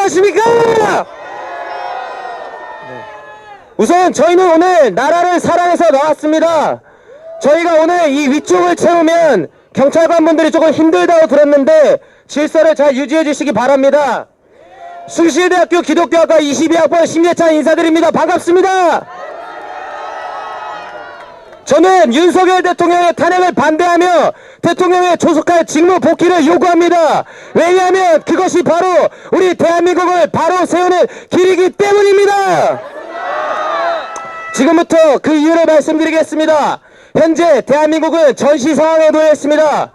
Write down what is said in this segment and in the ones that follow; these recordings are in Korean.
안녕하십니까? 우선 저희는 오늘 나라를 사랑해서 나왔습니다. 저희가 오늘 이 위쪽을 채우면 경찰관분들이 조금 힘들다고 들었는데 질서를 잘 유지해 주시기 바랍니다. 숭실대학교 기독교학과 22학번 심재찬 인사드립니다. 반갑습니다. 저는 윤석열 대통령의 탄핵을 반대하며 대통령의 조속한 직무 복귀를 요구합니다. 왜냐하면 그것이 바로 우리 대한민국을 바로 세우는 길이기 때문입니다. 지금부터 그 이유를 말씀드리겠습니다. 현재 대한민국은 전시 상황에 놓여 있습니다.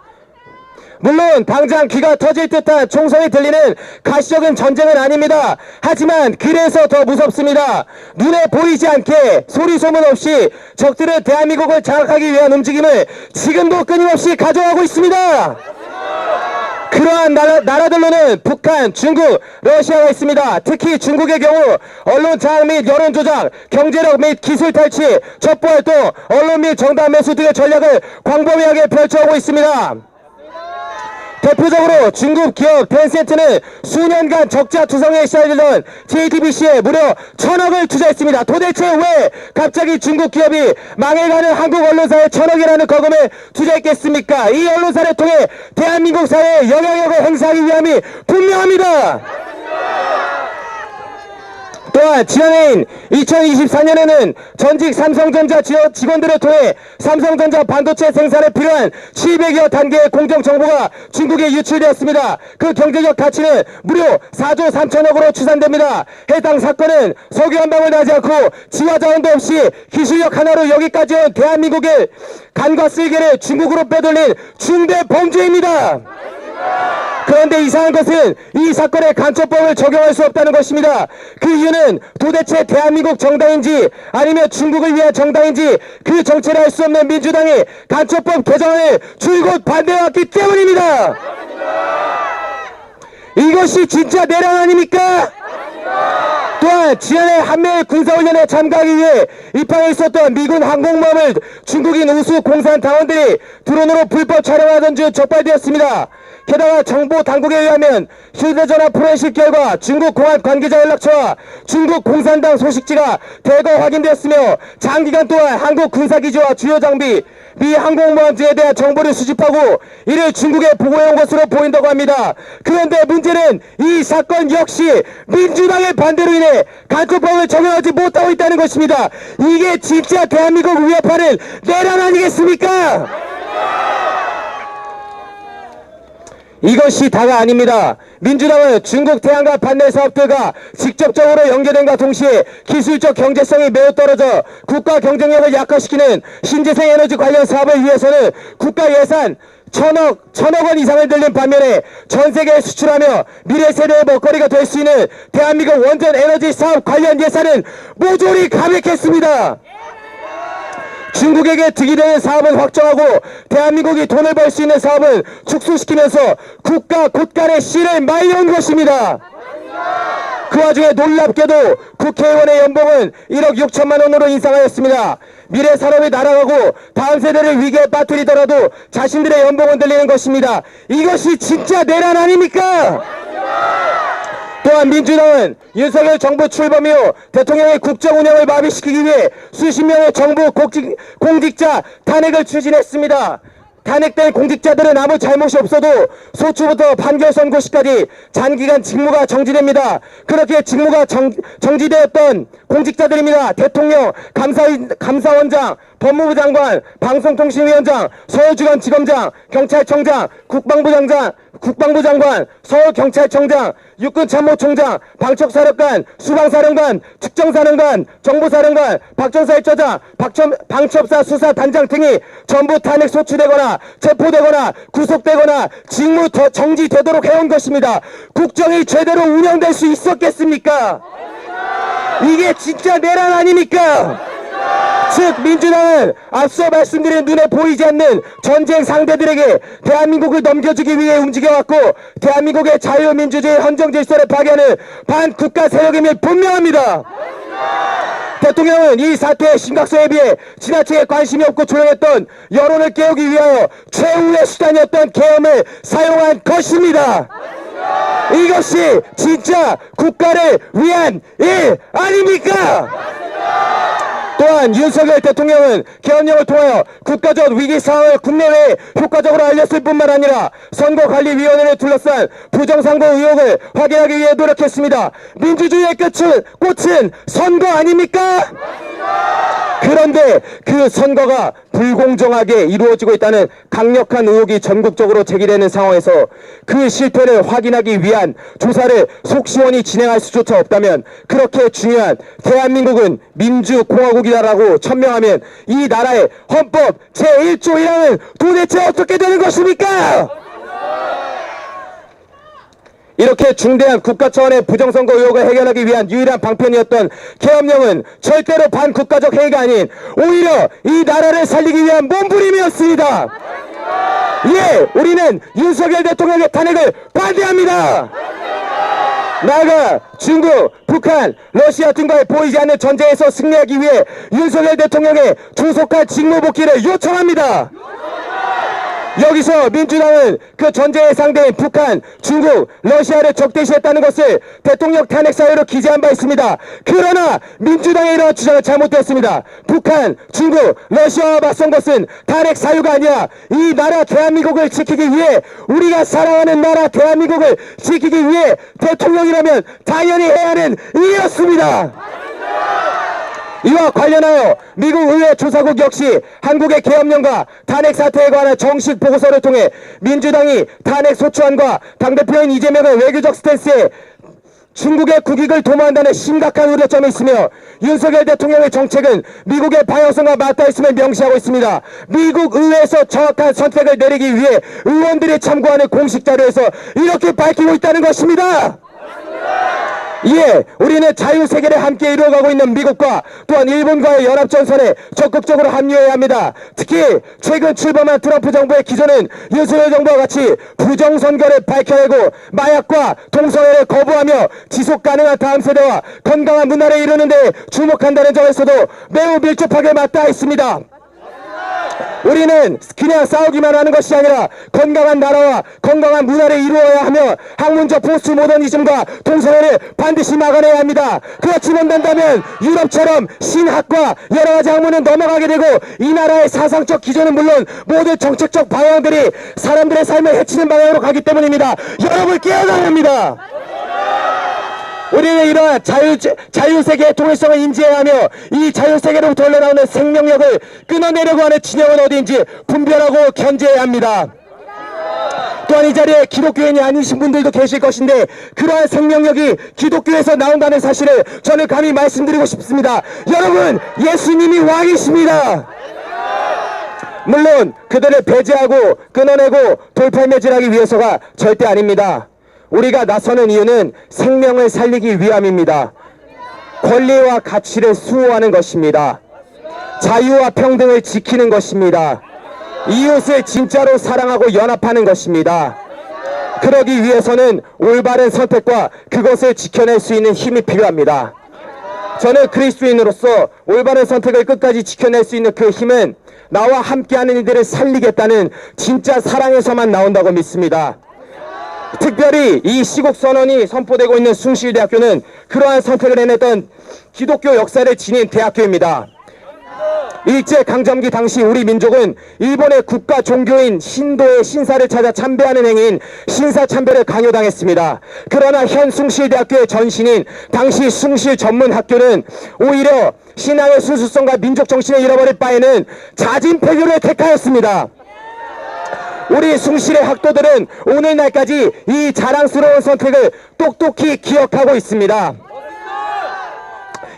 물론 당장 귀가 터질 듯한 총성이 들리는 가시적인 전쟁은 아닙니다. 하지만 그래서 더 무섭습니다. 눈에 보이지 않게 소리 소문 없이 적들은 대한민국을 장악하기 위한 움직임을 지금도 끊임없이 가져가고 있습니다. 그러한 나라들로는 북한, 중국, 러시아가 있습니다. 특히 중국의 경우 언론 장악 및 여론 조작, 경제력 및 기술 탈취, 첩보활동, 언론 및 정당 매수 등의 전략을 광범위하게 펼쳐오고 있습니다. 대표적으로 중국 기업 텐센트는 수년간 적자 투성에 시달리던 JTBC에 무려 1000억을 투자했습니다. 도대체 왜 갑자기 중국 기업이 망해가는 한국 언론사에 1000억이라는 거금을 투자했겠습니까? 이 언론사를 통해 대한민국 사회에 영향력을 행사하기 위함이 분명합니다. 또한 지난해인 2024년에는 전직 삼성전자 직원들을 통해 삼성전자 반도체 생산에 필요한 700여 단계의 공정정보가 중국에 유출되었습니다. 그 경제적 가치는 무려 4조 3천억으로 추산됩니다. 해당 사건은 석유 한 방울 나지 않고 지화자원도 없이 기술력 하나로 여기까지 온 대한민국의 간과 쓸개를 중국으로 빼돌린 중대 범죄입니다. 그런데 이상한 것은 이 사건에 간첩법을 적용할 수 없다는 것입니다. 그 이유는 도대체 대한민국 정당인지 아니면 중국을 위한 정당인지 그 정체를 알 수 없는 민주당이 간첩법 개정안을 줄곧 반대해왔기 때문입니다. 이것이 진짜 내란 아닙니까? 또한 지난해 한미일 군사훈련에 참가하기 위해 입항해 있었던 미군 항공모함을 중국인 우수 공산 당원들이 드론으로 불법 촬영하던 중 적발되었습니다. 게다가 정보 당국에 의하면 휴대전화 포렌식 결과 중국 공안 관계자 연락처와 중국 공산당 소식지가 대거 확인되었으며 장기간 동안 한국 군사기지와 주요 장비, 미 항공모함 등에 대한 정보를 수집하고 이를 중국에 보고해온 것으로 보인다고 합니다. 그런데 문제는 이 사건 역시 민주당의 반대로 인해 간첩법을 적용하지 못하고 있다는 것입니다. 이게 진짜 대한민국을 위협하는 내란 아니겠습니까? 이것이 다가 아닙니다. 민주당은 중국 태양광 판넬 사업들과 직접적으로 연계된과 동시에 기술적 경제성이 매우 떨어져 국가 경쟁력을 약화시키는 신재생 에너지 관련 사업을 위해서는 국가 예산 천억 원 이상을 들린 반면에 전 세계에 수출하며 미래 세대의 먹거리가 될 수 있는 대한민국 원전 에너지 사업 관련 예산은 모조리 감액했습니다. 중국에게 득이 되는 사업은 확정하고 대한민국이 돈을 벌 수 있는 사업은 축소시키면서 국가 곳간의 씨를 말려온 것입니다. 그 와중에 놀랍게도 국회의원의 연봉은 1억 6천만 원으로 인상하였습니다. 미래 산업이 날아가고 다음 세대를 위기에 빠뜨리더라도 자신들의 연봉은 들리는 것입니다. 이것이 진짜 내란 아닙니까? 또한 민주당은 윤석열 정부 출범 이후 대통령의 국정 운영을 마비시키기 위해 수십 명의 정부 공직자 탄핵을 추진했습니다. 탄핵된 공직자들은 아무 잘못이 없어도 소추부터 판결 선고시까지 장기간 직무가 정지됩니다. 그렇게 직무가 정지되었던 공직자들입니다. 대통령, 감사원장, 법무부 장관, 방송통신위원장, 서울중앙지검장, 경찰청장, 국방부 장관, 서울경찰청장, 육군참모총장, 방첩사령관, 수방사령관, 특정사령관, 정보사령관, 박전사 1차장, 방첩사 수사단장 등이 전부 탄핵 소추되거나 체포되거나 구속되거나 직무 정지되도록 해온 것입니다. 국정이 제대로 운영될 수 있었겠습니까? 이게 진짜 내란 아닙니까? 즉 민주당은 앞서 말씀드린 눈에 보이지 않는 전쟁 상대들에게 대한민국을 넘겨주기 위해 움직여왔고 대한민국의 자유민주주의 헌정질서를 파괴하는 반국가 세력임을 분명합니다. 대통령은 이 사태의 심각성에 비해 지나치게 관심이 없고 조용했던 여론을 깨우기 위하여 최후의 수단이었던 계엄을 사용한 것입니다. 이것이 진짜 국가를 위한 일 아닙니까? 또한 윤석열 대통령은 계엄령을 통하여 국가적 위기 상황을 국내외에 효과적으로 알렸을 뿐만 아니라 선거관리위원회를 둘러싼 부정선거 의혹을 확인하기 위해 노력했습니다. 민주주의의 꽃은 선거 아닙니까? 그런데 그 선거가 불공정하게 이루어지고 있다는 강력한 의혹이 전국적으로 제기되는 상황에서 그 실태를 확인하기 위한 조사를 속시원히 진행할 수조차 없다면 그렇게 중요한 대한민국은 민주공화국이다라고 천명하면 이 나라의 헌법 제1조 1항은 도대체 어떻게 되는 것입니까? 이렇게 중대한 국가 차원의 부정선거 의혹을 해결하기 위한 유일한 방편이었던 계엄령은 절대로 반국가적 행위가 아닌 오히려 이 나라를 살리기 위한 몸부림이었습니다. 예, 우리는 윤석열 대통령의 탄핵을 반대합니다. 나아가 중국, 북한, 러시아 등과의 보이지 않는 전쟁에서 승리하기 위해 윤석열 대통령의 조속한 직무복귀를 요청합니다. 여기서 민주당은 그 전쟁의 상대인 북한, 중국, 러시아를 적대시했다는 것을 대통령 탄핵 사유로 기재한 바 있습니다. 그러나 민주당의 이러한 주장은 잘못되었습니다. 북한, 중국, 러시아와 맞선 것은 탄핵 사유가 아니라 이 나라 대한민국을 지키기 위해 우리가 사랑하는 나라 대한민국을 지키기 위해 대통령이라면 당연히 해야 하는 일이었습니다. 이와 관련하여 미국 의회 조사국 역시 한국의 계엄령과 탄핵 사태에 관한 정식 보고서를 통해 민주당이 탄핵 소추안과 당대표인 이재명의 외교적 스탠스에 중국의 국익을 도모한다는 심각한 우려점이 있으며 윤석열 대통령의 정책은 미국의 방향성과 맞닿아 있음을 명시하고 있습니다. 미국 의회에서 정확한 선택을 내리기 위해 의원들이 참고하는 공식 자료에서 이렇게 밝히고 있다는 것입니다. 예, 우리는 자유세계를 함께 이루어가고 있는 미국과 또한 일본과의 연합전선에 적극적으로 합류해야 합니다. 특히 최근 출범한 트럼프 정부의 기조는 윤석열 정부와 같이 부정선거를 밝혀내고 마약과 동성애를 거부하며 지속가능한 다음 세대와 건강한 문화를 이루는 데 주목한다는 점에서도 매우 밀접하게 맞닿아 있습니다. 우리는 그냥 싸우기만 하는 것이 아니라 건강한 나라와 건강한 문화를 이루어야 하며 학문적 포스트모더니즘과 동성애를 반드시 막아내야 합니다. 그렇지 못한다면 유럽처럼 신학과 여러가지 학문은 넘어가게 되고 이 나라의 사상적 기조는 물론 모든 정책적 방향들이 사람들의 삶을 해치는 방향으로 가기 때문입니다. 여러분 깨어나야 합니다. 우리는 이러한 자유세계의 통일성을 인지해야 하며 이 자유세계로부터 흘러나오는 생명력을 끊어내려고 하는 진영은 어디인지 분별하고 견제해야 합니다. 또한 이 자리에 기독교인이 아니신 분들도 계실 것인데 그러한 생명력이 기독교에서 나온다는 사실을 저는 감히 말씀드리고 싶습니다. 여러분, 예수님이 왕이십니다. 물론 그들을 배제하고 끊어내고 돌팔매질하기 위해서가 절대 아닙니다. 우리가 나서는 이유는 생명을 살리기 위함입니다. 권리와 가치를 수호하는 것입니다. 자유와 평등을 지키는 것입니다. 이웃을 진짜로 사랑하고 연합하는 것입니다. 그러기 위해서는 올바른 선택과 그것을 지켜낼 수 있는 힘이 필요합니다. 저는 그리스도인으로서 올바른 선택을 끝까지 지켜낼 수 있는 그 힘은 나와 함께하는 이들을 살리겠다는 진짜 사랑에서만 나온다고 믿습니다. 특별히 이 시국선언이 선포되고 있는 숭실대학교는 그러한 선택을 해냈던 기독교 역사를 지닌 대학교입니다. 일제강점기 당시 우리 민족은 일본의 국가 종교인 신도의 신사를 찾아 참배하는 행위인 신사참배를 강요당했습니다. 그러나 현 숭실대학교의 전신인 당시 숭실전문학교는 오히려 신앙의 순수성과 민족정신을 잃어버릴 바에는 자진폐교를 택하였습니다. 우리 숭실의 학도들은 오늘날까지 이 자랑스러운 선택을 똑똑히 기억하고 있습니다.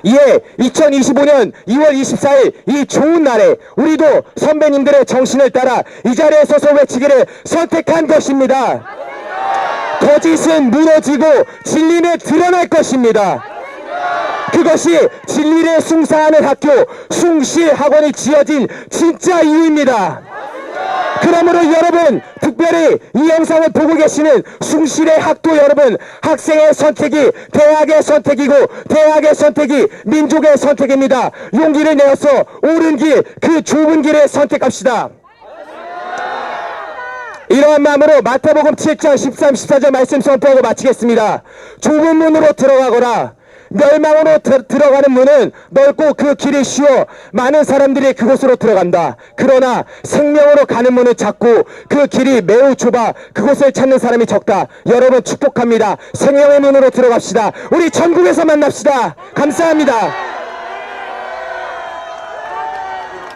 예, 2025년 2월 24일 이 좋은 날에 우리도 선배님들의 정신을 따라 이 자리에 서서 외치기를 선택한 것입니다. 거짓은 무너지고 진리는 드러날 것입니다. 그것이 진리를 숭상하는 학교 숭실학원이 지어진 진짜 이유입니다. 그러므로 여러분, 특별히 이 영상을 보고 계시는 숭실의 학도 여러분, 학생의 선택이 대학의 선택이고 대학의 선택이 민족의 선택입니다. 용기를 내어서 옳은 길, 그 좁은 길을 선택합시다. 이러한 마음으로 마태복음 7장 13, 14절 말씀 선포하고 마치겠습니다. 좁은 문으로 들어가거라. 멸망으로 들어가는 문은 넓고 그 길이 쉬워 많은 사람들이 그곳으로 들어간다. 그러나 생명으로 가는 문은 작고 그 길이 매우 좁아 그곳을 찾는 사람이 적다. 여러분 축복합니다. 생명의 문으로 들어갑시다. 우리 전국에서 만납시다. 감사합니다.